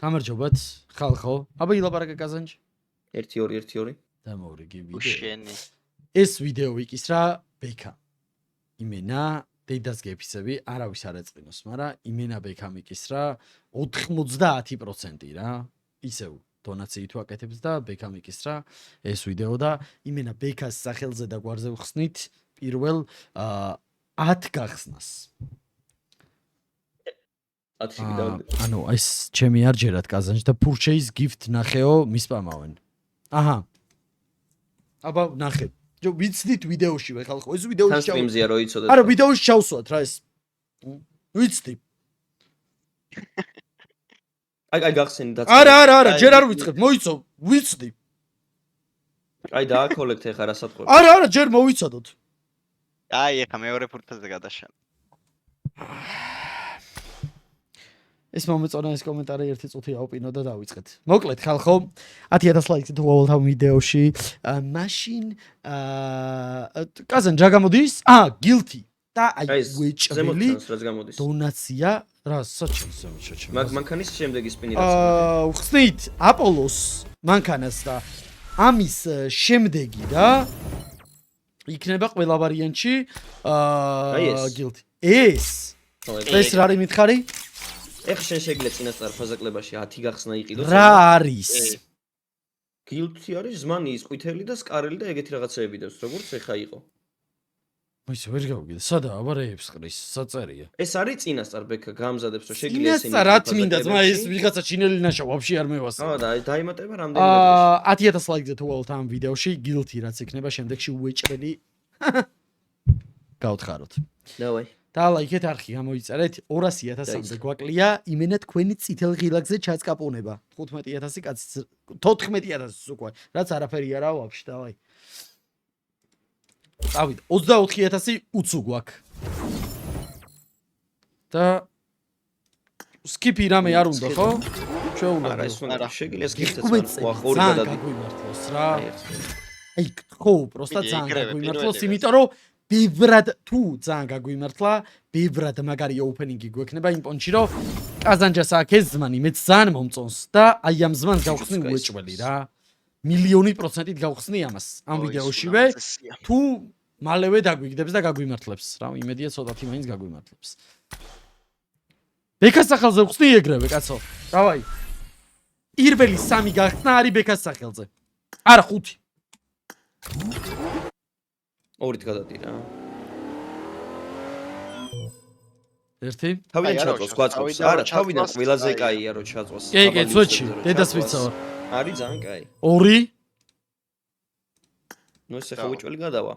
გამარჯობათ, ხალხო. აბა ილაპარაკე კაზანჯი. 1-2-1-2. დამოვრიგი ვიდეო. უშენი. ეს ვიდეო ვიკისრა ბექა. იმენა დედას გეფისები, არავის არ ეწყინოს, მაგრამ იმენა ბექა მიკისრა 90% რა. ისევ დონაციით ვაკეთებს და ბექა მიკისრა ეს ვიდეო და იმენა ბექას სახელზე და გვარზე ვხსნით პირველ 10 გახსნას. ანუ ეს ჩემი არ ჯერათ კაზანჯი და purchase gift ნახეო მისპამავენ. აჰა. აბა ნახე. ჯო ვიცდით ვიდეოშივე ხალხო. ეს ვიდეოში თან სტრიმზეა რო იცოდეთ. არა ვიდეოში ჩავსვათ რა ეს. ვიცდი. აი გახსენე და არა, ჯერ არ ვიწყებ, მოიცო, ვიცდი. აი დააკოლექტე ხა რასაც ყვე. არა, ჯერ მოვიცადოთ. აი, ეხა მეორე ფურთაზე გადაშალ. ეს მომეწონა ეს კომენტარი ერთი წუთი აუპინო და დავიწყეთ. მოკლედ ხალხო, 10000 ლაიქს თუ ავალთ ამ ვიდეოში. მაშინ კაზან რა გამოდის? guilty. და აი ვეჭველი დონაცია რა საჩემ. მანქანის შემდეგი სპინი რაც. ვხსნით აპოლოს მანქანას და ამის შემდეგი და იქნება ყველა ვარიანტში guilty. ეს რა არის მითხარი? ეხ შენ შეგიძლია წინასწარ ფაზაკლებაში 10 გახსნა იყიდოს. რა არის? guilty არის ზმანი ის ყვითელი და სკარელი და ეგეთი რაღაცეები დევს, როგორც ეხა იყო. მოიცა ვერ გავიგე. სადა აბარეებს ყრის, საწერია. ეს არის წინასწარ ბექა გამზადებს რომ შეგიძლია ესენი. წინასწარ რა თმინდა ძმა ეს ვიღაცა ჩინელი ნაშა ვაფშე არ მევასწრე. და დაიმატება რამდენი მეტრში. 10000 ლაიქზე თუ ავალთ ამ ვიდეოში guilty რაც იქნება შემდეგში უეჭველი. გავთხაროთ. დავაი. და ლაიქეთ არხი გამოიწერეთ 200000-მდე გვაკლია იმენა თქვენი წითელ ღილაკზე ჩაწკაპუნება 15000 კაცი 14000 უკვე რაც არაფერი არაა ვაფშე დავაი წავით 24000 უცუ გვაქვს და სკიპი რამე არ უნდა ხო შეულა არა ეს უნდა შეგიძლია სკიპსაც ვახ ორი გადაგვიმართლოს რა აი ხო პროსტა ძალიან გაგვიმართლოს იმიტომ რომ ბევრად თუ ძალიან გაგვიმართლა, ბევრად მაგარი ოპენინგი გვექნება იმ პონჩი, რომ კაზანჯას აქ ეს ზმანი მეც ძალიან მომწონს და აი ამ ზმანს გავხსნი უეჭველი რა. 1,000,000% გავხსნი ამას ამ ვიდეოშივე. თუ მალევე დაგვიგდებს და გაგვიმართლებს, რა, იმედია ცოტათი მაინც გაგვიმართლებს. ბექას სახელზე ვხსნი ეგრევე, კაცო. დავაი. პირველი 3 გახსნა არის ბექას სახელზე. არა 5. ორით გადადი რა. ერთი? თავიდან ჩაწვას გვაწყობს. არა, თავიდან ყველაზე კაია რომ ჩაწვას. კი, ცოტში, დედას ვიცავ. არის ძალიან კაი. 2? ნუ ეს ხა უჭველი გადავა.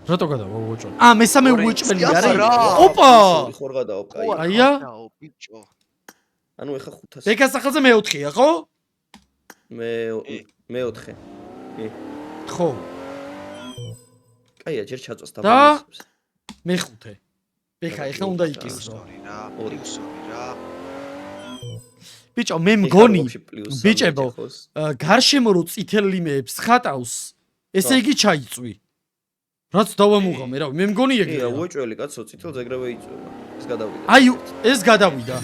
რატო გადავა უჭველი? მესამე უჭველი არის. ოპა! ხორ გადავა, კაი. აია? ბიჭო. ანუ ეხა 500. ბეკას სახელზე მე-4-ია, ხო? მე-4. ხო. კაია, ჯერ ჩაწვას და დაბალებს. მე-5. ბეკა ეხლა უნდა იყისო. რა. ბიჭო, მე მგონი ბიჭებო, გარშემო რო წითელი მეებს ხატავს, ესე იგი ჩაიწვი. რაც დავამუღამე რა, მე მგონი ეგრეა. კი, უეჭველი კაცო, წითელს ეგრევე იწვება. ეს გადავიდა. აი, ეს გადავიდა.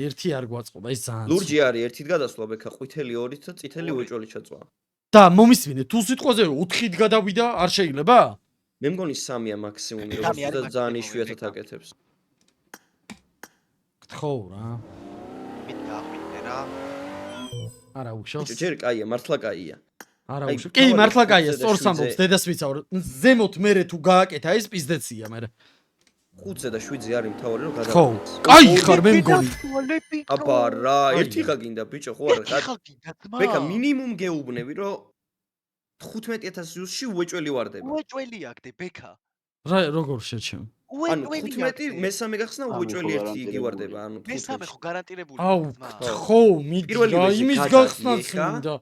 ერთი არ გვაწყობა, ეს ძალიან. ლურჯი არის, ერთით გადასვლა ბექა, ყვითელი ორით და წითელი უეჭველი ჩაწვა. და მომისმინე, თუ სიტყვაზე 4-ით გადავიდა, არ შეიძლება? მე მგონი 3-ია მაქსიმუმი, როგორც და ძალიან იშვიათად აკეთებს. ხო რა. მითხავდე რა. არა უშავს. ჯერ კაია, მართლა კაია. არა უშავს. კი, მართლა კაია, სწორს ამბობს, დედას ვიცავ. ზემოთ მერე თუ გააკეთა, ეს პიზდეცია მერე. 5-ზე და 7-ზე არის მთავარი რომ გადავიდეთ. ხო. კაი ხარ მე მგონი. აბა რა, ერთი ხა გინდა ბიჭო, ხო არა? ბექა მინიმუმ გეუბნები რომ 15000 ზუსტში უეჭველი ვარდება. უეჭველი აქ ბექა. რა როგორ შეჩემ? ანუ 15 მესამე გახსნა უეჭველი ერთი იგი ვარდება, ანუ 15. მესამე ხო გარანტირებული. აუ, ხო, მიდი რა, იმის გახსნაც მინდა.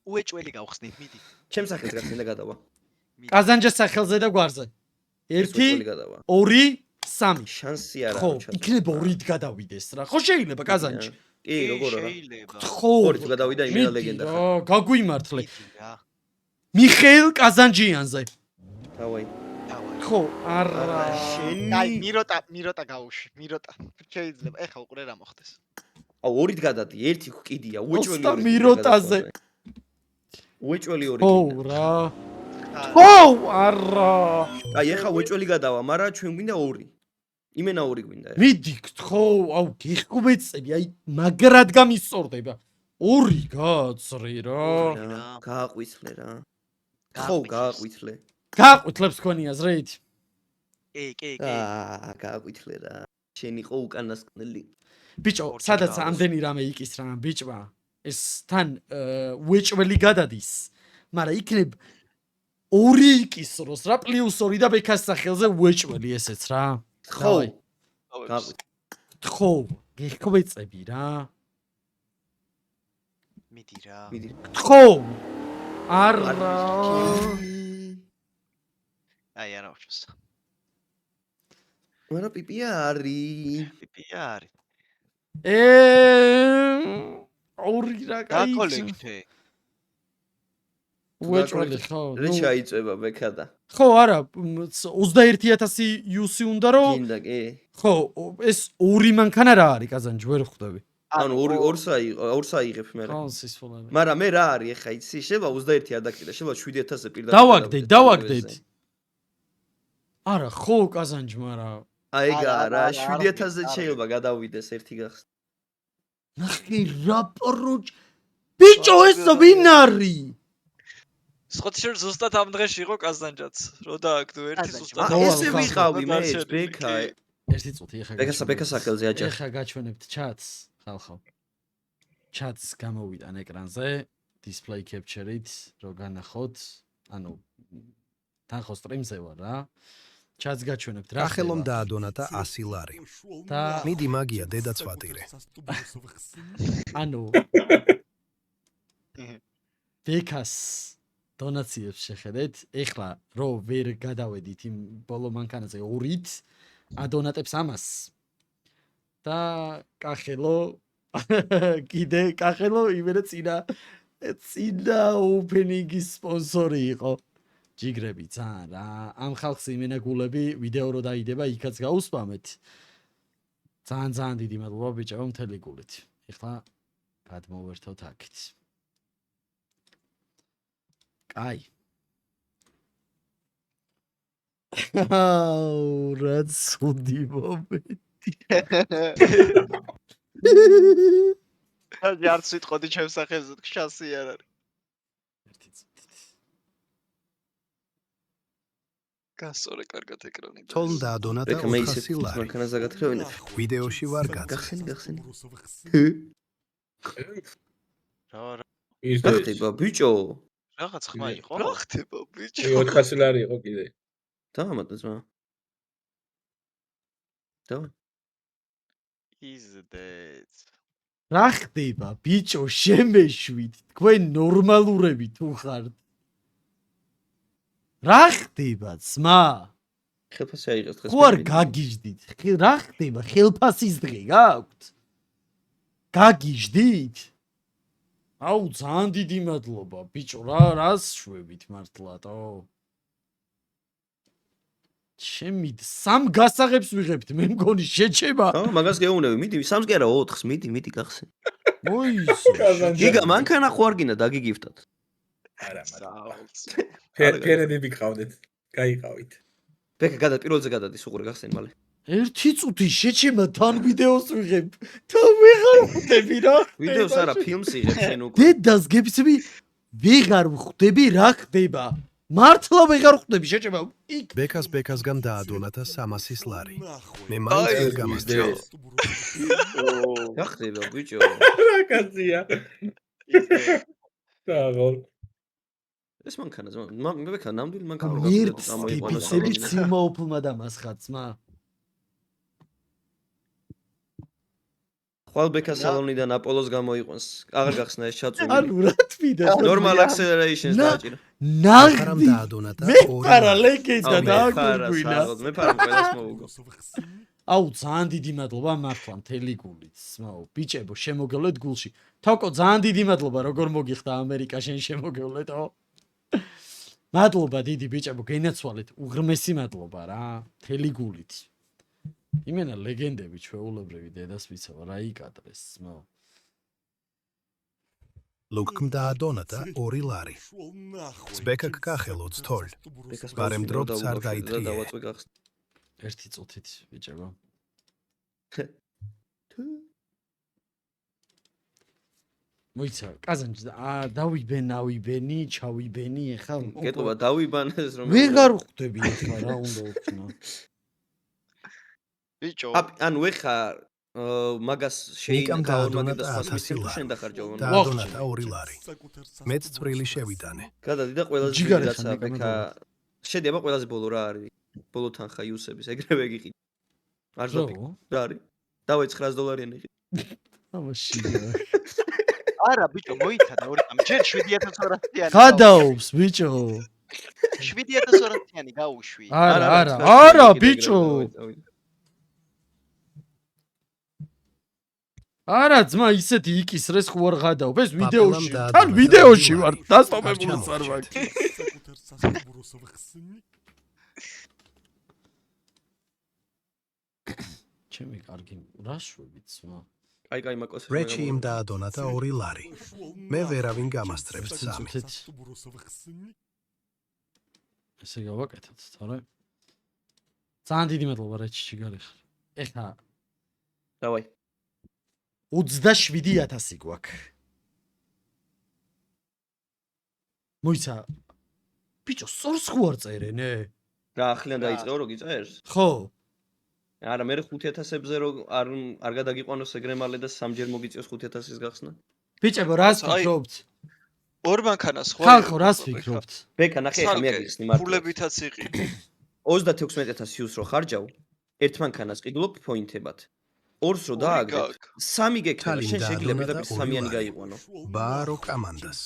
უეჭველი გავხსნით, მიდი. ჩემს სახელს გახსნი და გადავა. კაზანჯას სახელზე და გვარზე. 1 2 3 შანსი არა ხო, იქნება 2-ით გადავიდეს რა. ხო შეიძლება კაზანჯი. კი, როგორ არა. ხო, 2-ით გადავიდა იმენა ლეგენდა. რა, გაგვიმართლე. მიხეილ კაზანჯიანზე. დავაი. ხო, არა. შენი. აი, მიროტა გავუში, მიროტა. შეიძლება, ეხა უყურე რა მოხდეს. აუ ორით გადადი, ერთი კიდია, უეჭველი ოსტა ორი. მიროტაზე. უეჭველი ორი. ო რა. ო არა. აი ეხა უეჭველი გადავა, მაგრამ ჩვენ გვინდა ორი. იმენა ორი გვინდა. მიდი გთხოვ, აუ გიხუბეწები, აი მაგრად გამისწორდება. ორი გაწრი რა. გააყვითლე რა. ხო, გააყვითლე. გააყვითლებს თქვენი აზრით? კი. გააყვითლე რა. შენ იყო უკანასკნელი. ბიჭო, სადაც ამდენი რამე იკის რა ბიჭმა. ეს თან უეჭველი გადადის. მაგრამ იქნებ ორი ikisros რა პლუს 2 და ბექას სახელზე უეჭველი ესეც რა. ხო. ხო, გიხუბეწები რა. მიდი რა. ხო. არა. აი არა ვშოს. მაგრამ პიპია არის. პიპია არის. ორი რა კაი. დაკოლექტე. უეჭველი ხო. რა შეიწება ბექადა? ხო, არა, 21000 იუსი უნდა რომ გინდა კი. ხო, ეს ორი მანქანა რა არის კაზანჯი ვერ ხვდები. ანუ ორს აიღებ მე. ხო, სისხლები. მაგრამ მე რა არის ეხა იცი? შევა 21 არ დაკიდა, შევა 7000-ზე პირდაპირ. დავაგდეთ. არა, ხო, კაზანჯი, მაგრამ აი ეგა რა 7000-ზე შეიძლება გადავიდეს ერთი გახსნა. ნახე რა პოროჭ. ბიჭო, ეს ვინ არის? სხოთშერ ზუსტად ამ დღეში იყო კაზანჯაც. რო დააგდო ერთი ზუსტად. ესე ვიყავი მე ბექა. ერთი წუთი ეხა. ბექა სახელზე აჯა. ეხა გაჩვენებთ ჩატს, ხალხო. ჩატს გამოვიტან ეკრანზე, display capture-ით, რო განახოთ, ანუ თან ხო სტრიმზე ვარ რა. ჩატს გაჩვენებთ რა. კახელომ დაადონატა 100 ლარი. და მიდი მაგია დედაც ვატირე. ანუ ბეკას დონაციებს შეხედეთ, ეხლა რო ვერ გადავედით იმ ბოლო მანქანაზე 2-ით, ადონატებს ამას. და კახელო კიდე კახელო იმერე წინა ოპენინგის სპონსორი იყო. ჯიგრები ძალიან რა. ამ ხალხს იმენაგულები ვიდეო რო დაიდება, იქაც გაუსპამეთ. ძალიან დიდი მადლობა ბიჭო, მთელი გულით. ეხლა გადმოვერთოთ აქეთ. კაი. აუ, რა ცუდი მომენტი. არც ვიტყოდი ჩემს სახელზე, შანსი არ არის. ერთი წუთით. გასწორე კარგად ეკრანი. თოლმ დაადონატა ბექა მე ისე 400 ლარი. მანქანაზე გათხოვინე. ვიდეოში ვარ გაც. გახსენი. რა ის გახდება ბიჭო. რაღაც ხმა იყო? რა ხდება ბიჭო? 400 ლარი იყო კიდე. დაამატა ძმა. და იზდეთ. რა ხდება ბიჭო, შემეშვით. თქვენ ნორმალურები თუ ხართ? რა ხდება ძმა? ხელფასი აიღეს დღეს. ხო არ გაგიჟდით? რა ხდება? ხელფასის დღე გაქვთ? გაგიჟდით? აუ, ძალიან დიდი მადლობა, ბიჭო, რას შვებით მართლატო? შემით სამ გასაღებს ვიღებთ, მე მგონი შეჩება. აა, მაგას გეუნები, მიდი, 3-ს კი არა, 4-ს, მიდი გახსენ. მოისო. გიგა, მანქანა ხო არ გინდა დაგიგიფტოთ. არა, საუც. ფერენები გყავდეთ. გაიყავით. ბექა გადა პირველზე გადადის უყურე გახსენ მალე. ერთი წუთი შეჩება თან ვიდეოს ვიღებ. თან ვეღარ ხვდები რა. ვიდეოს არა, ფილმს იღებ შენ უკვე. დედას გეფიცები ვეღარ ვხვდები რა ხდება. მართლა ვეღარ ხვდები შეჩება. იქ ბეკასგან დაადონატა 300 ლარი. მე მაინც ვერ გამასწრე. რა ხდება ბიჭო? რა კაცია. დაღოლ. ეს მანქანა ზმა, მე ბექა ნამდვილი მანქანა ვერც გეფიცები ციმაოფლმა დამასხაცმა. ხვალ ბექა სალონიდან აპოლოს გამოიყვანს. აღარ გახსნა ეს ჩაწული. ანუ რა თვიდა? Normal acceleration-ს დააჭირა. ახარამ ნაღდი. დაადონატა მე 2 არა ლარი. ლეგენდა დააგვირგვინა. მე ფარამ ყველას მოუგო. აუ, ძალიან დიდი მადლობა მართლა მთელი გულით. სმაო, ბიჭებო, შემოგევლეთ გულში. თოკო, ძალიან დიდი მადლობა, როგორ მოგიხდა ამერიკა შენ შემოგევლეთო. მადლობა დიდი ბიჭებო, გენაცვალეთ. უღრმესი მადლობა რა, მთელი გულით. იმენა ლეგენდები ჩვეულებრივი დედას ვიცავ რა იკადრეს ძმა. ლუკკმ დაადონატა 2 ლარი. ზბეკა გკახელო ცთოლ. ბარემ დროპც არ დაიტრიე. დავაწვე გახსნა. ერთი წუთით ბიჭებო. მოიცა, კაზანჯი დავიბენი, ჩავიბენი, ეხლა გეტყობა დავიბანეს რომ ვეღარ ხვდები ეხლა რა უნდა ვქნა. ბიჭო ანუ ეხა მაგას ნიკამ შეიძლება დაადონატა და სხვა 1000 თუ ლარი. შენ დახარჯავ. დაადონატა 2 ლარი. მეც წვრილი შევიტანე. გადადი და ყველაზე ჯიგარი ძირითადად ხარ, ნიკამ ეხა შედი აბა ყველაზე ბოლო რა არის? ბოლო თანხა იუსების ეგრევე გიყიდე. არ ზოპი. რა არის? დავე $900-იანი იყიდე. ამაში. არა ბიჭო მოიცადა ორი ამ ჯერ 7200-იანი გადაობს ბიჭო. 7200-იანი გაუშვი არა ბიჭო. არა ძმა ისეთი იკისრეს ხო არ გადაობ ეს ვიდეოში თან ვიდეოში ვარ დასტომებული არ ვარ ჩემი კარგი რა შვებით ძმა კაი მაკოს რეჩი იმ დაადონატა 2 ლარი. მე ვერავინ გამასწრებს 3. ესე გავაკეთოთ თორე ძალიან დიდი მადლობა რეჩი ჯიგარი ხარ ეხა დავაი 27000 გვაქვს მოიცა ბიჭო სორს ხო არ წერენე რა ახლიან დაიწყეო რო გიწერს ხო არა მე 5000-ებზე რო არ გადაგიყვანოს ეგრე მალე და სამჯერ მოგიწევს 5000-ის გახსნა ბიჭებო რას ფიქრობთ ორ მანქანას ხო ხალხო რას ფიქრობთ ბექა ნახე ხა მე აგიხსნი მარტო ფულებითაც იყიდე 36000 იუს რო ხარჯავ ერთ მანქანას ყიდულობ პოინტებად ორს რო დააგდებ 3 გექნება შენ შეგიძლია პირდაპირ 3-იანი გაიყვანო ბარო კომანდას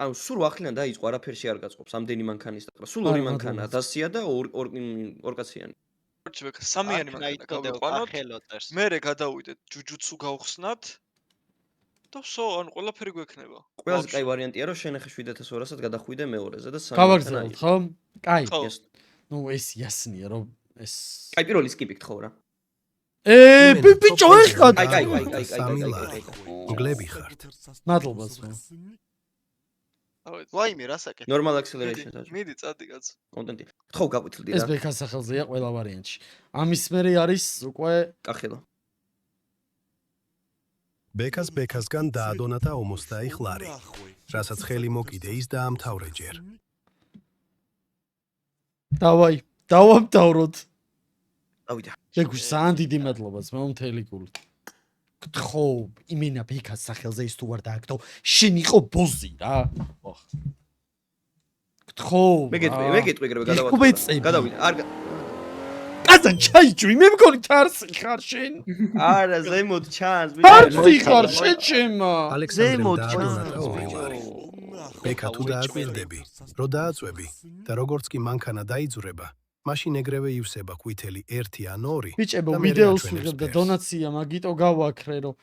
ანუ სულ ახლიდან დაიწყო არაფერში არ გაწყობს ამდენი მანქანის და სულ ორი მანქანა 100-ია და ორ კაციანი ჩვექ 3-იანი მანქანა გავიყვანოთ მერე გადავიდეთ ჯუჯუცუ გავხსნათ და всё ან ყველაფერი გვექნება ყველაზე კაი ვარიანტია რომ შენ ახლა 7200-ად გადახვიდე მეორეზე და 3 გავაგზავნოთ ხო კაი ხო. ნუ ეს იასნია რომ ეს კაი პირველი სკიპით ხო რა ბიჭო ეხლა კაი გლები ხართ. მადლობა ძმა ვაიმე რასაკეთე ნორმალ აქსელერეიშენს აჭ მიდი წადი კაც კონტენტი ხო გავყვეთილდი ეს რა ბექას სახელზეა ყველა ვარიანტში ამის მერე არის უკვე კახელა ბეკასგან დაადონატა 50 ლარი. რასაც ხელი მოკიდე ის დაამთავრე ჯერ. დავამთავროთ დავიდა ეგუს ძალიან დიდი მადლობა ძმა მთელი გული გთხოვ იმენა ბეკას სახელზე ის თუ არ დააგდო შენ იყო ბოზი რა გთხოვ მე გეტყვი ეგრევე გადავიდა არ კაზან ჩაიჭვი მე მგონი თარსი ხარ შენ არა ზემოთ ჩანს თარსი ხარ შენ ჩემა ალექსანდრემ დაადონატა 2 ლარი. ბეკა თუ დააკვირდები, რო დააწვევი და როგორც კი მანქანა დაიძურება, მაშინ ეგრევე ივსება კვითელი 1 ან 2. ბიჭებო ვიდეოს ვიღებ და დონაცია მაგიტო გავაქრე რომ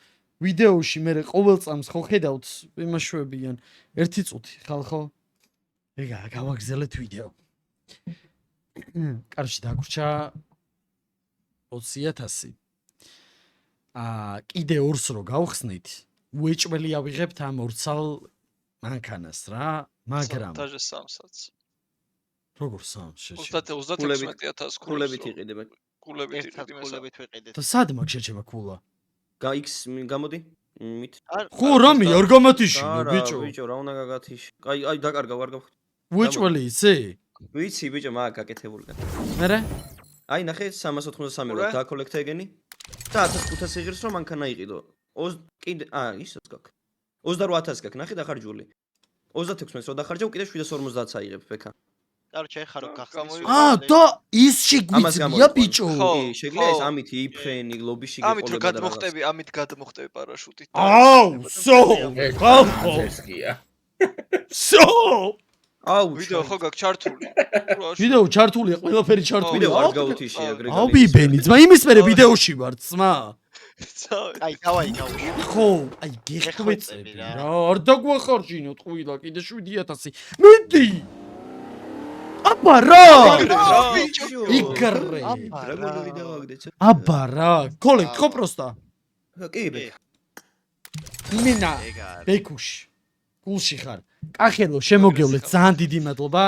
ვიდეოში მე ყოველ წამს ხო ხედავთ იმაშვებიან 1 წუთი ხალხო ეგა გავაგზელეთ ვიდეო კარში დაგვრჩა 20000 კიდე ორს რო გავხსნით უეჭველი ავიღებთ ამ ორცალ მანქანას რა მაგრამ დაჟე 3-საც როგორ სამს შეჭი 36000 ქულებით იყიდება ქულებით ერთად იყიდი ყოლებით ვიყიდეთ და სად მაგ შეჭება ქულა X გამოდი მით ხო რამე არ გამათიშინე ბიჭო ბიჭო რა უნდა გაგათიში აი დაკარგა ვარ გავხდი უეჭველი იცი ვიცი ბიჭო მაგ გაკეთებული მერე აი ნახე 383 რო დაკოლექტე ეგენი და 1500 იღირს რომ მანქანა იყიდო კიდე ისაც გაქვს 28000 გაქვს ნახე დახარჯული 36-ს რო დახარჯავ კიდე 750-ს აიღებ ბექა კაროჩე ეხა რო გახსნის და ის შეგვიძლია ბიჭო კი შეგვიძლია ეს ამით იფრენი ლობიში ამით რო გადმოხტები პარაშუტით აუ სო ხალხო ესკია სო აუ ვიდეო ხო გაქვს ჩართული ვიდეო ჩართულია ყველაფერი ჩართულია ვიდეო არ გავუთიში ეგრე აუ ბიბენი ძმა იმის მერე ვიდეოში ვარ ძმა აი დავაი გავუშვი ხო აი გიხხვეწები რა არ დაგვახარჯინოთ ყვილა კიდე 7000 მიდი აბა აბა რა ბიჭო იგრე დრაგონები დავაგდეთ აბა რა კოლექტ ხო პროსტა კი ბექა მინა ეგ არის. ბეკუში გულში ხარ კახელო შემოგევლეთ ძალიან დიდი მადლობა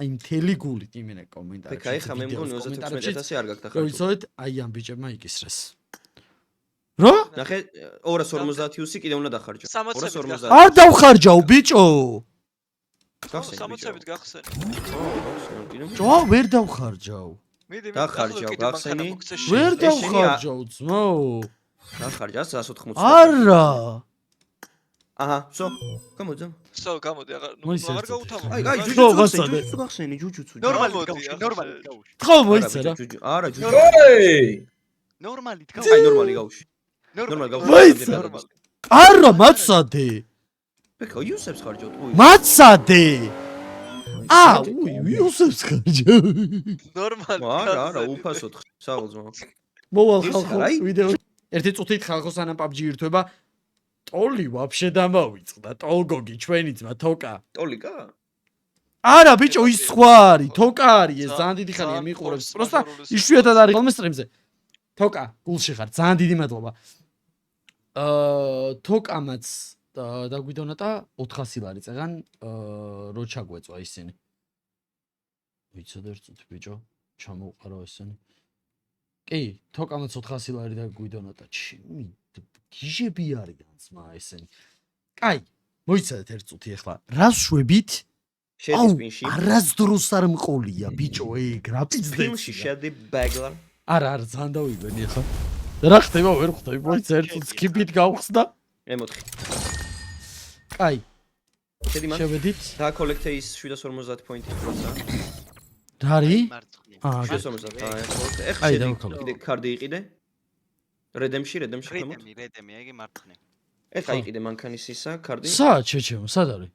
აი მთელი გულით იმენა კომენტარებში ბექა ეხა მე მგონი 36000 არ გაქვს ახლა როიცოეთ აი ამ ბიჭებმა იკისრეს რა ნახე 250 იუსი კიდე უნდა დახარჯო 60-ით 250 არ დავხარჯავ ბიჭო 60-ით გახსენ. ჯო ვერ დავხარჯავ მიდი დახარჯავ, გახსენი? ვერ ესენი დავხარჯავ ძმო დახარჯა 180 არა აჰა სო გამოძა სო გამოდი აღარ მოიცე აღარ ერთად. გაუთავო. აი ხო, ვასწავლე. ჯუჯუცუ გახსენი ჯუჯუცუ ნორმალით გამოდი, გავუშვი, ახლა ნორმალით შე- გავუშვი. ხო მოიცე რა არა ჯუჯუ ოი ნორმალით აი გავუშვი. ნორმალი გავუშვი ნორმალი ნორმალით. გავუშვი მოიცე. არა მაცადე ბექა იუსებს ხარჯავთ უი მაცადე იუსებს ხარჯავ ნორმალი. არა არა უფასოდ საღლძმო მოვალ ის ხალხო არა, აი. ვიდეო ერთი წუთით ხალხო სანამ PUBG ირთვება ტოლი ვაფშე დამავიწყდა ტოლგოგი ჩვენი ძმა თოკა ტოლიკა არა ბიჭო ის სხვა არის თოკა არის ეს ძალიან დიდი ხანია მიყურებს პროსტა იშვიათად არის ხოლმე სტრიმზე თოკა გულში ხარ ძალიან დიდი მადლობა თოკამაც დაგვიდონატა 400 ლარი წეგან რო ჩაგვეწვა ისინი ვიცოდე ერთ წუთი ბიჭო ჩამოვყარო ესენი კი თოკამაც 400 ლარი დაგვიდონატა ჩიმი გიჟები არიან ძმა ესენი კაი მოიცადეთ ერთ წუთი ახლა რას შვებით შედის პინში არასდროს არ მყოლია ბიჭო ეგ რა ფილმში პიზდეცი შედი ბეგლა არა ძალიან დავიგვენი ახლა რა ხდება ვერ ხვდები მოიცა ერთ წუთს skip-ით გავხსდა M4 კაი შედი მან შევედით და კოლექტე ის 750 პოინტი პროცენტა რა არის მარცხნივ. აა 750 აი კოლექტე ეხ აი, შედი დავკავე. კიდე კარდი იყიდე რედემში ხამოთ რედემი, ეგ მარცხნივ. ეხ აიყიდე მანქანისისა კარდი სად ჩეჩემო სად არის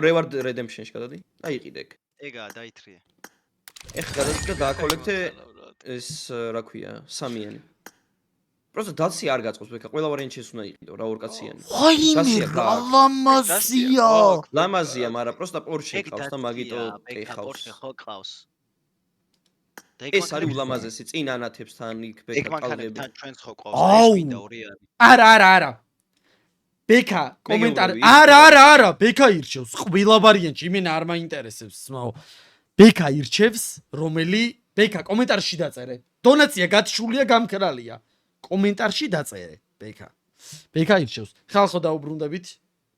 რევარდ რედემშენში გადადი აიყიდე ეგ ეგაა დაითრიე. ეხ გადადი და დააკოლექტე ეს რა ქვია სამიანი პროცენტ დაცი არ გაწყობს ბექა ყველა ვარიანტი ეს უნდა იყიდო რა ორკაციანი ვაიმე დასია რა გააქვს. ლამაზია ლამაზია მაგრამ პროცენტ პორშე ეგ ყავს და მაგიტო ბეკა ეხავს პორშე ხო ყავს. და ეს არის ულამაზესი წინ ანათებს თან იქ ეგ ბექა მანქანები ტალღები თან ჩვენს ხო ყავს. აუ. ეს მინდა ორი არის. არა ბექა კომენტარი არა ბექა ირჩევს ყველა ვარიანტი იმენა არ მაინტერესებს ძმაო ბექა ირჩევს რომელი ბექა კომენტარში დაწერე დონაცია გათშულია გამქრალია კომენტარში დაწერე ბექა ირჩევს ხალხო დაუბრუნდებით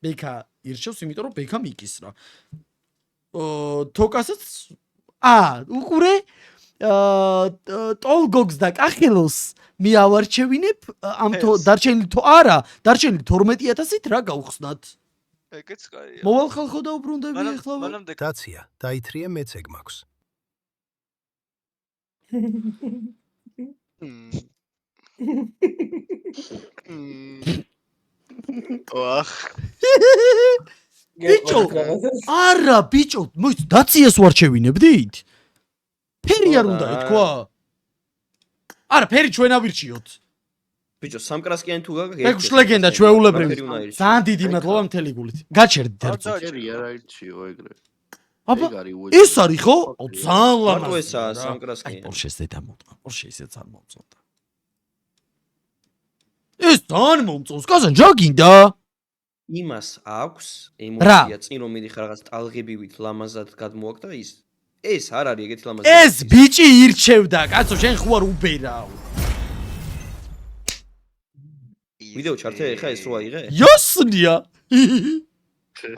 ბექა ირჩევს იმიტომ რომ ბექა მიკისრა თოკასაც უყურე ტოლგოგს და კახელოს მიავარჩევინებ ამ დარჩენილი არა დარჩენილი 12000-ით რა გავხსნათ ეგეც კაია. მოვალ ხალხო დაუბრუნდები ახლა მანამდე დაცია დაითრიე მეც ეგ მაქვს ოახ. ბიჭო არა ბიჭო მოიც დაციას ვარჩევინებდით ფერი არ უნდა ეთქვა არა ფერი ჩვენ ავირჩიოთ ბიჭო სამკრასკიანი თუ გაგა ეგ ლეგენდა ჩვეულებრივი ფერი უნდა ირჩიო. ძალიან დიდი მადლობა მთელი გულით გაჩერდით ერთ წუთს ერი არ აირჩიო ეგრე. აბა ეგ არის უეჭველი. ეს არის ხო ძალიან მარტო ლამაზია ესაა რა. სამკრასკიანი. აი პორშეს დედა მომწონდა პორშე ისეც არ მომწონდა ეს ძალიან მომწონს კაზან ჯაგინდა იმას აქვს რა? ემოცია წინ რომ მიდიხარ რაღაც ტალღებივით ლამაზად გადმოაქვს და ეს არ არის ეგეთი ლამაზი ეს ბიჭი ირჩევდა კაცო შენ ხო არ უბერავ ვიდეო ჩართე ეხა ეს რო აიღე იოსნია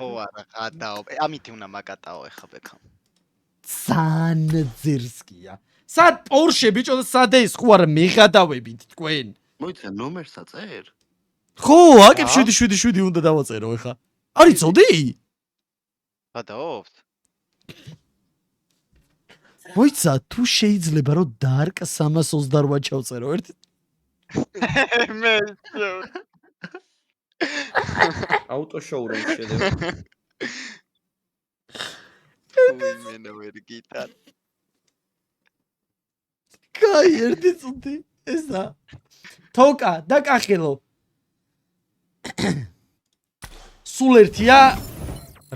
ო არა გადაო. ამით უნდა მაგატაო ეხა ბექა. სანძირსკია სად პორშე ბიჭო და სად ეს ხო არ მიღადავებით თქვენ მოიცა ნომერს აწერ? ხო აკებ 777 უნდა დავაწერო ეხა არ იცოდი გადაობთ. მოიცა თუ შეიძლება რომ დარკ 328 ჩავწერო ერთ მე აუტო შოურუმ შედება უიმენა ვერ გიტარ. კაი ერთი წუთი ესა თოკა და კახელო სულ ერთია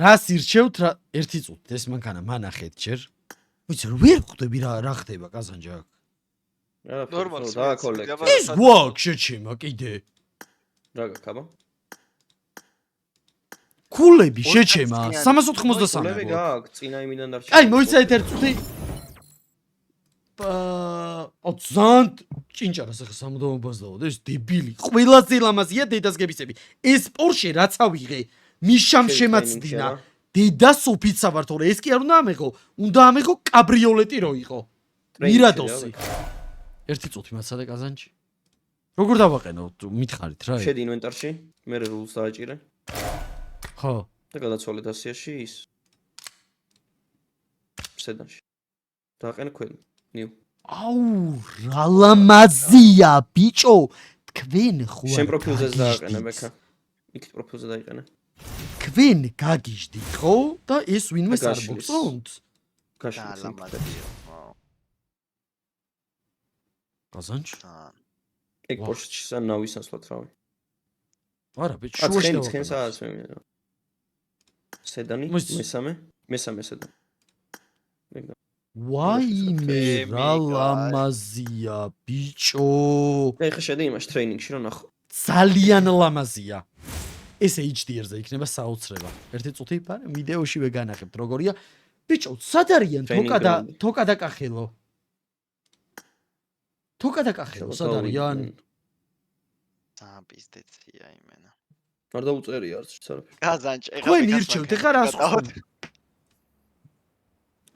რას ირჩევთ რა ერთი წუთი ეს მანქანა მანახეთ ჯერ ვიცი ვერ ხვდები რა ხდება კაზანჯა აქ. ნორმალს და კოლექტ. ის გვაქვს შეჩემა კიდე. რა გაკაბა? კულები შეჩემა 383. კულები გააქვს, წინა იმიდან დარჩა. აი მოიცადეთ ერთ წუთი. ოცანტ ჭინჭარას ახლა სამუდამობას დავოდ ეს დებილი. ყველაზე ლამაზია დედას გებისები. ეს პორშე რაც ავიღე, მიშამ შემაცდინა. დედას ოფიცა ვარ თორე ეს კი არ უნდა ამეღო. უნდა ამეღო კაბრიოლეტი რო იყო. მირადოსი. ერთი წუთი მაცადე კაზანჯი. როგორ დავაყენო? მითხარით რა. შედი ინვენტარში, მე რულს დააჭირე. ხო. და გადაცვალე დასიაში ის. სედანში. დააყენე ქვენ. ნიუ. აუ, რა ლამაზია, ბიჭო. თქვენ ხო შენ პროფილზეც დააყენე ბექა. იქით პროფილზე დაიყენე. თქვენ გაგიჟდით ხო? და ეს ვინმე სარბოქსონთ? გაშლის. კაზანჯი? ეგ პორშეში სან ნავის ასვლად რავი. არა, ბიჭო, შუაში დავაყენე. ცხენს არის მე. სედანი, მესამე სედანი. ვაიმე, რა ლამაზია, ბიჭო. ეხა შედი იმაში ტრეინინგში რომ ნახო. ძალიან ლამაზია. ეს HDR-ზე იქნება საოცრება. ერთი წუთი პარე ვიდეოშივე განახებთ როგორია. ბიჭო, სად არიან თოკა და კახელო? თოკა და კახელო სად არიან? ზამპიზდეცია იმენა. არ დაუწერი არც არაფერი. კაზანჭ, თქვენ ირჩევთ ეხა რას ხომ?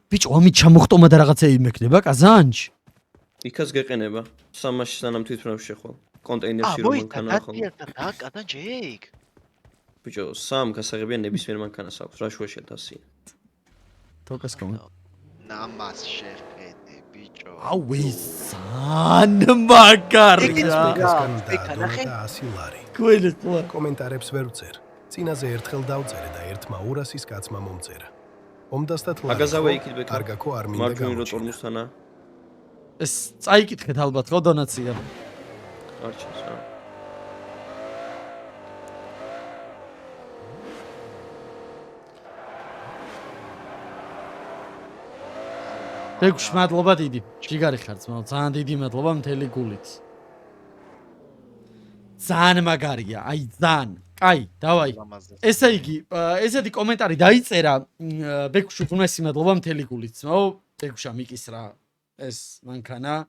ბიჭო, ამით ჩამოხტომა და რაღაცა იმექნება კაზანჯ? იქაც გეყენება. სამაში სანამ თვითმფრინავს შეხვალ. კონტეინერში რომ მანქანა ახლა. და კაზანჯეიქ. ბიჭო, სამ გასაღებიან ნებისმიერ მანქანას აქვს. რა შუაშია დასი. თოკას კომენტ. ნამას შეხედე, ბიჭო. აუ ისან მაგარია. და 100 ლარი. გველი ყვა. კომენტარებს ვერ ვწერ. წინაზე ერთხელ დავწერე და ერთმა 200-ის კაცმა მომწერა. ომდასთან ლარი. აგაზავე იქით ბექა. კარგაკო არ მინდა მარჯვნივ რო გამოჩინა. ტორმუსთანა. ეს წაიკითხეთ ალბათ ხო დონაცია. არჩევს რა. ბეგუში მადლობა დიდი. ჯიგარი ხარ ძმაო, ძალიან დიდი მადლობა მთელი გულით. ძალიან მაგარია, აი ძალიან. კაი, დავაი. ესე იგი, ესეთი კომენტარი დაიწერა ბეგუში უღმესი მადლობა მთელი გულით ძმაო. ბეგუშა მიკისრა ეს მანქანა.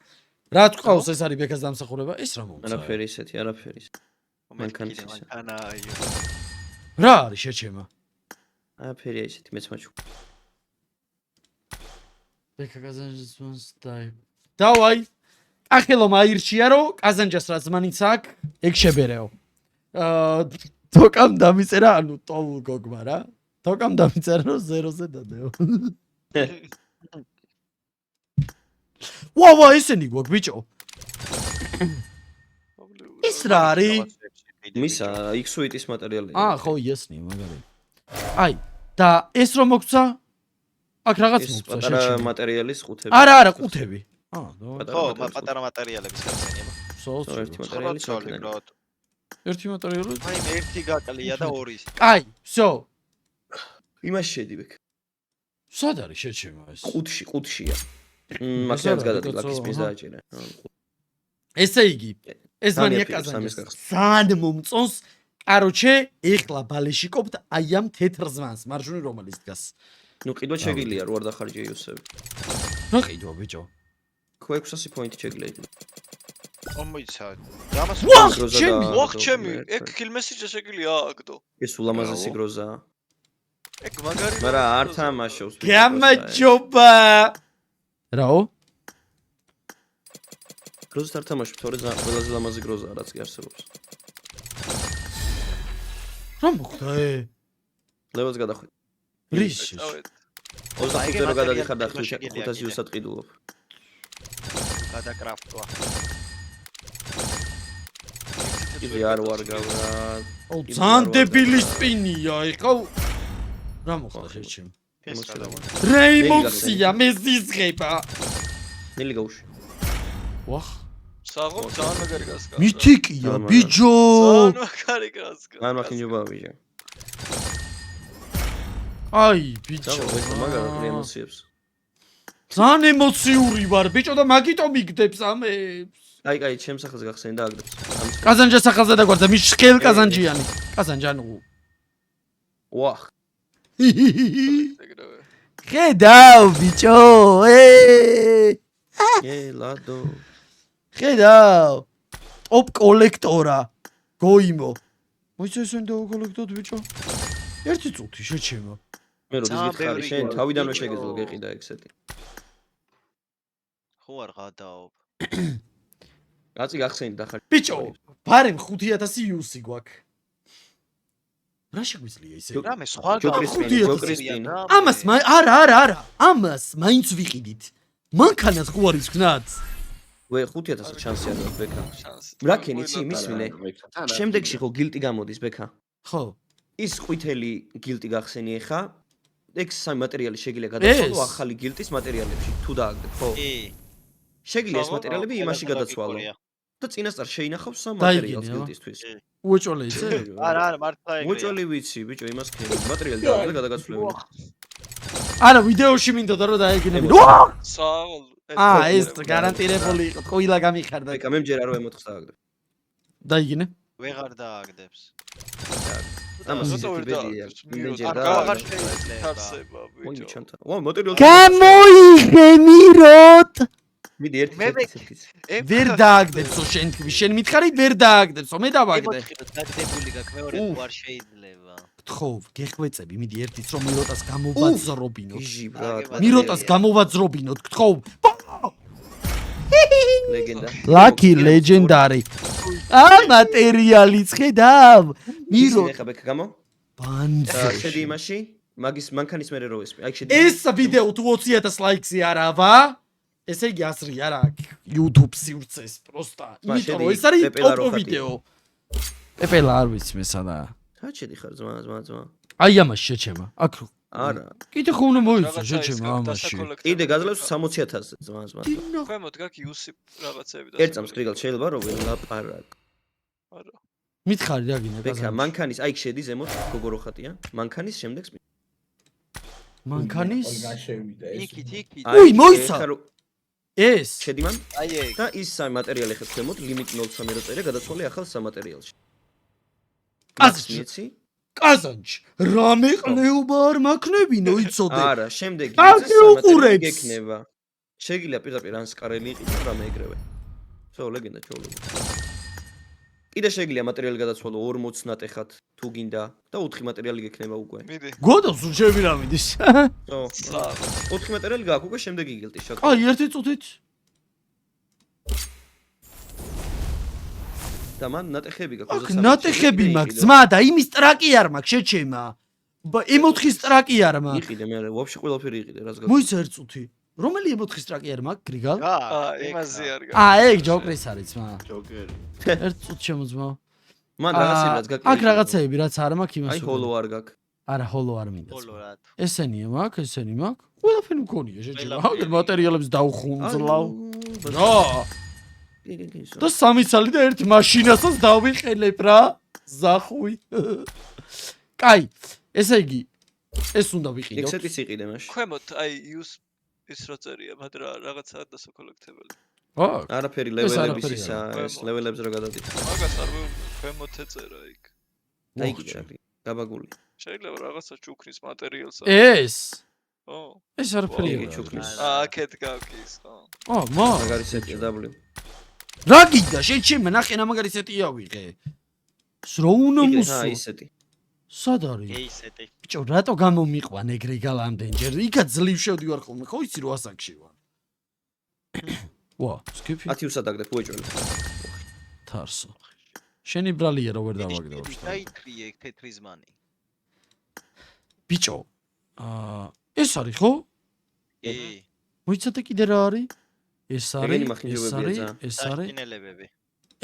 რა თქოს ეს არის ბეკას დამსახურება? ეს რა მომცა? არაფერი ისეთი, არაფერი. მანქანის ის. მანქანაა. რა არის შეჩემა? არაფერია ისეთი, მეც მაჩუ. ბეკა კაზანჯას დაი. დავაი. ახელო მაირჩია რომ კაზანჯას რაც მანიც აქვს, ეგ შებერეო. თოკამ დამიწერა, ანუ ტოლ გოგმა რა. თოკამ დამიწერა რომ 0-ზე დადეო. ვა, ესენი გვაქვს ბიჭო. ის რა არის? მისა X-Suite-ის მატერიალი. ხო, ესნი მაგარი. აი, და ეს რომ მოგცა? აქ რაღაც მოგცა პატარა მატერიალის ყუთები. არა, ყუთები. ხო, პატარა მატერიალების გაცენება. ერთი მატერიალი სოლიბროდ. ერთი მატერიალი? აი, ერთი გაკლია და ორი. აი, всё. იმაში შედი ბეკ. სად არის შეჩემა ეს? ყუთშია. მაგას გადადი ლაკის მის დააჭირე. ესე იგი, ეს მანია კაზანჯას. სან მომწონს. კაროჩე, ეხლა ბალეშიკობთ აი ამ თეთრ ზმანს, მარჯვნივ რომელიც დგას. ნუ ყიდვა შეგილია რო არ დახარჯე იოსები. რა ყიდვა ბიჭო? ხო 600 პოინტი შეგიძლია. მოიცა. დამას ჩემი, ეგ კილმესიჯა შეგიძლია ააგდო. ეს ულამაზესი გროზაა. ეგ მაგარი. მაგრამ არ თამაშობს. გამაჯობა. რაო? გროზს არ თამაშობ, თორე ყველაზე ლამაზი გროზაა რაც კი არსებობს. რა მოხდა? ლევოს გადახვიდე. რიში. 25-ზე რო გადადიხარ და 500 იუსად ყიდულობ. გადაკრაფტვა. იგი არ ვარ გავრა. ძალიან დებილი სპინია, იყო. რა მოხდა შეჩემ? რეიმონსია მეზიზღება. ნელი გაუში. ვახ. საღო ძალიან მაგარი გასკა. მითიკია, ბიჯო. ძალიან მაგარი გასკა. არ მაქინჯობა ბიჯო. აი, ბიჭო. მაგარი რეიმონსიებს. ძალიან ემოციური ვარ, ბიჭო და მაგიტომ იგდებს ამებს. კაი, ჩემს სახელს გახსენე და აგდებს. კაზანჯა სახელზე დაგვარდა, მის ხელ კაზანჯიანი. კაზანჯანუ. ვახ. ეგრევე. ხედავ, ბიჭო, ლადო. ხედავ. ტოპ კოლექტორა. გოიმო. მოიცესენ და კოლექტოდ ბიჭო. ერთი წუთი შეჩემა. მე როდის გითხარი შენ თავიდანვე შეგეძლო გეყიდა ექსეთი. ხო არ გადაობ. კაცი გახსენით და ხარ. ბიჭო, ბარემ 5000 იუსი გვაქვს. რა შეგვიძლია ისე? რამე სხვა ჯოკრისპინი. ამას არა. ამას მაინც ვიყიდით. მანქანას ხო არის ვქნათ? ვე 5000 შანსი არ აქვს ბექა. შანსი. რაკენი იცი მისმინე. შემდეგში ხო გილტი გამოდის ბექა. ხო. ის ყვითელი გილტი გახსენი ეხა. ეგ სამი მატერიალი შეგიძლია გადაცვალო ახალი გილტის მატერიალებში. თუ დააგდებ, ხო? კი. შეგიძლია ეს მატერიალები იმაში გადაცვალო. და წინასწარ შეინახავს სამ მატერიალს გილტისთვის. უეჭოლე იცი? არა, მართლა ეგრეა. უეჭოლი ვიცი, ბიჭო, იმას ხელი. მატერიალი დააგდე და გადაგაცვლები. არა, ვიდეოში მინდოდა რომ დაეგინები. ეს გარანტირებული იყო, ყოილა გამიხარდა. ბექა მე მჯერა რომ M4-ს დააგდე. დაიგინე? ვეღარ დააგდებს. ამას რატო ვერ დააგდებს? აღარ შეიძლება ბიჭო. ვა, მატერიალი. გამოიღე მიროთ. მიდი ერთი ვერ დააგდებსო შენ თქვი, შენ მითხარი ვერ დააგდებსო, მე დავაგდე. დაგდებული გაქვს მეორე თუ არ შეიძლება. გთხოვ, გეხვეწები, მიდი ერთიც რომ მიროტას გამოვაძრობინოთ. იჟი ბრატ. მიროტას გამოვაძრობინოთ, გთხოვ. ლეგენდა. Lucky legendary. მატერიალიც ხედავ. მიროთ. ეხა ბექა გამო. ბანძი. შედი იმაში. მაგის მანქანის მერე რო ესმე. აი შედი. ეს ვიდეო თუ 20000 ლაიქსი არავა? ესე იგი ასრი არა YouTube სივრცეს პროსტა. იმიტომ რომ ეს არის ტოპ ვიდეო. პეპელა არ ვიცი მე სადა. რა შედი ხარ ძმა. აი ამას შეჩემა. აქ არა. კიდე ხო უნდა მოიწო შეჩემა ამაში. კიდე გაძლევს 60000-ზე ძმა. ქვემოთ გაქვს იუსი რაღაცები და ერთ წამს გრიგალ შეიძლება რომ ველაპარაკ. არა. მითხარი რა გინდა ბექა მანქანის აი შედი ზემოთ გოგორო ხატია. მანქანის შემდეგ მანქანის გაშევიდა ეს. იქით. უი მოიცა. ეს შედი მან აი ეგ. და ის სამი მატერიალი ხეთ ქვემოთ ლიმიტ 0.3 რო წერია გადაცვალე ახალ სამ მატერიალში. კაზანჯი. კაზანჯი. რამე ყლეობა არ მაქნებინო იცოდე. არა, შემდეგ ის გექნება. შეგიძლია პირდაპირ ანსკარელი იყიდო რამე ეგრევე. всё, ლეგენდა ჩაოლები. კიდე შეგიძლია მატერიალი გადაცვალო 40 ნატეხად თუ გინდა და 4 მატერიალი გექნება უკვე. მიდი. გოდოს უშევი რა მიდის. ხო. 4 მატერიალი გაქვს უკვე შემდეგი გილტი შაკ. აი ერთი წუთით. და მან ნატეხები გაქვს. აქ ნატეხები მაქვს ძმა და იმის ტრაკი არ მაქვს შეჩემა. M4-ის ტრაკი არ მაქვს. იყიდე მე ვაფშე ყველაფერი იყიდე რაც გაქვს. მოიცა ერთ წუთი. რომელი M4-ის ტრაკი არ მაქვს გრიგალ? იმაზე არ გაქვს. ეგ ჯოკრის არის ძმა. ჯოკერი. ერთ წუთი შემოძმა. მან რაღაცები რაც გაქვს. აქ რაღაცეები რაც არ მაქვს იმას. აი ჰოლო არ გაქვს. არა ჰოლო არ მინდა. ჰოლო რა თუ. ესენია მაქვს, ესენი მაქვს. ყველაფერი მქონია შეჭება. აგერ მატერიალებს დავხუნძლავ. რა. და სამი ცალი და ერთ მაშინასაც დავიყენებ რა. ზახვი. კაი, ესე იგი ეს უნდა ვიყიდო. ექსეტის იყიდე მაშინ. ქვემოთ აი იუს ის რო წერია, მაგრამ რაღაცაა დასაკოლექტებელი. არაფერი ლეველების ისა, ეს ლეველებს რა გადადის. მაგას არ ქვემოთ ეწერა იქ. დაიგჭარი, გაბაგული. შეიძლება რაღაცა ჩუქნის მატერიალს. ეს. ო. ეს არაფერი იგი ჩუქნის. აქეთ გაქვს ის, ხო. მაგარი სეტია W. რა გინდა შეჩემა ნახე რა მაგარი სეტია ვიღე. სრო უნდა მოსვა. აი სეტი. სად არის? ეისეტი. ბიჭო, რატო გამომიყვან ეგრე გალამდენჯერ? იქა ძლივ შევდივარ ხოლმე, ხო იცი რო ასაკში ვარ. ვა, სკიპი. 10 უსადაგდებ უეჭველი. თარსო. შენი ბრალია რო ვერ დავაგდე ვაფშე. დაითრიე ეგ თეთრი ზმანი. ბიჭო. ეს არის ხო? კი. მოიცადე კიდე რა არის? ეს არის, ეს არის. ინელებები.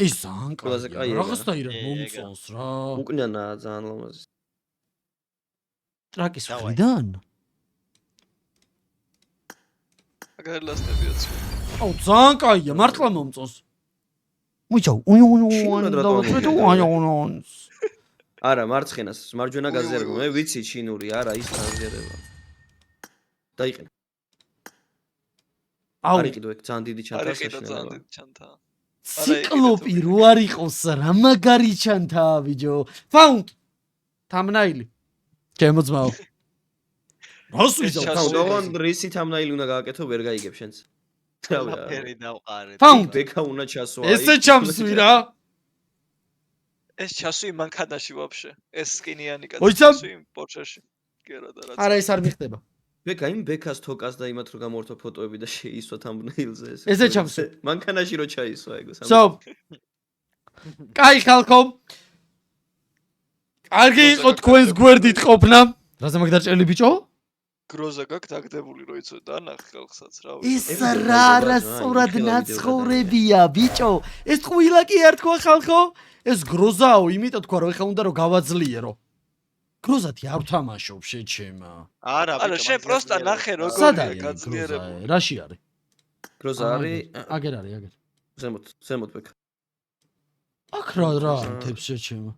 ეს ძალიან კაია. რაღაცნაირად მომწონს რა. უკნიანაა ძალიან ლამაზი. ტრაკის მხრიდან? აგარ ლასტებიაც. აუ ძალიან კაია, მართლა მომწონს. მოიცა, არა, მარცხენას, მარჯვენა გაზიარება. მე ვიცი ჩინური, არა, ის გაზიარება. დაიყენე. აუ არ იყიდო ეგ ძალიან დიდი ჩანთა არ იყიდო ძალიან დიდი ჩანთა. ციკლოპი რო არ იყოს რა მაგარი ჩანთაა ბიჭო found thumbnail ჩემო ძმაო რას ვიზავ თაუნდ რისი თამნაილი უნდა გააკეთო ვერ გაიგებ შენც ყველაფერი დავყარეთ. found ბექა უნდა ჩასვა ესე ჩამსვი რა ეს ჩასვი მანქანაში ვაფშე. ეს სკინიანი კაცი მოიცავ? ჩასვი პორჩაში. კი რა და რა. არა ეს არ მიხდება ბექა იმ ბექას თოკას და იმათ რო გამორთო ფოტოები და შეისვა თამბნეილზე ესე ჩამსვი მანქანაში რო ჩაისვა ეგ so კაი ხალხო კარგი იყო თქვენს გვერდით ყოფნა რაზე მაგ დარჭელი ბიჭო გროზა გაქვს დაგდებული რო იცოდე და ნახე ხალხსაც რა ეს რა არასწორად ნაცხოვრებია ბიჭო ეს ტყუილა კი არ თქვა ხალხო ეს გროზაო იმიტომ თქვა რომ ეხა უნდა რომ გავაძლიერო გროზათი არ თამაშობ შეჩემა არა არა შენ პროსტა ნახე სად როგორია არის გაძლიერებული რაში არის გროზა არის აგერ არის აგერ ზემოთ ბექა აქ რა თებს შეჩემა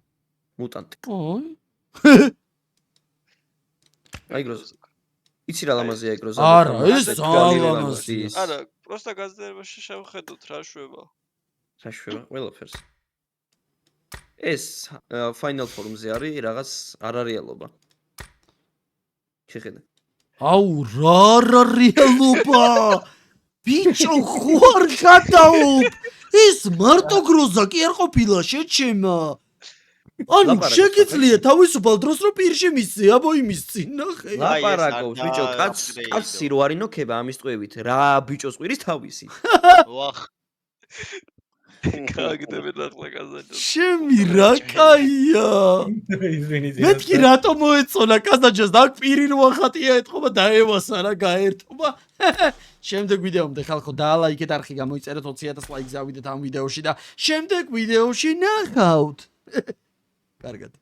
მუტანტი ოი აი გროზა იცი რა ლამაზია ეგ გროზა არა ეს ლამაზია არა პროსტა გაძლიერებაში შევხედოთ რა შვება საშვება ყველაფერს ეს final form-ზე არის რაღაც არარეალობა შეხედე აუ რა არარეალობა ბიჭო ხوار გადაობ ეს მარტო გროზა კი არ ყოფილა შეჩემა ანუ შეგიძლია თავისუფალ დროს რო პირში მისცე აბო იმის წინ ნახე ლაპარაკობს ბიჭო კაცი რო არის ნოქება ამის ტყუებით რა ბიჭოს ყვირის თავისი ვახ გააგდებენ ახლა კაზანჯოს შემი რა კაია მეთქი რატო მოეწონა კაზანჯოს და აქ პირი რო ახატია ეთქობა დაევასა რა გაერთობა შემდეგ ვიდეომდე ხალხო დაალაიქეთ არხი გამოიწერეთ 20000 ლაიქს ავიდეთ ამ ვიდეოში და შემდეგ ვიდეოში ნახავთ კარგად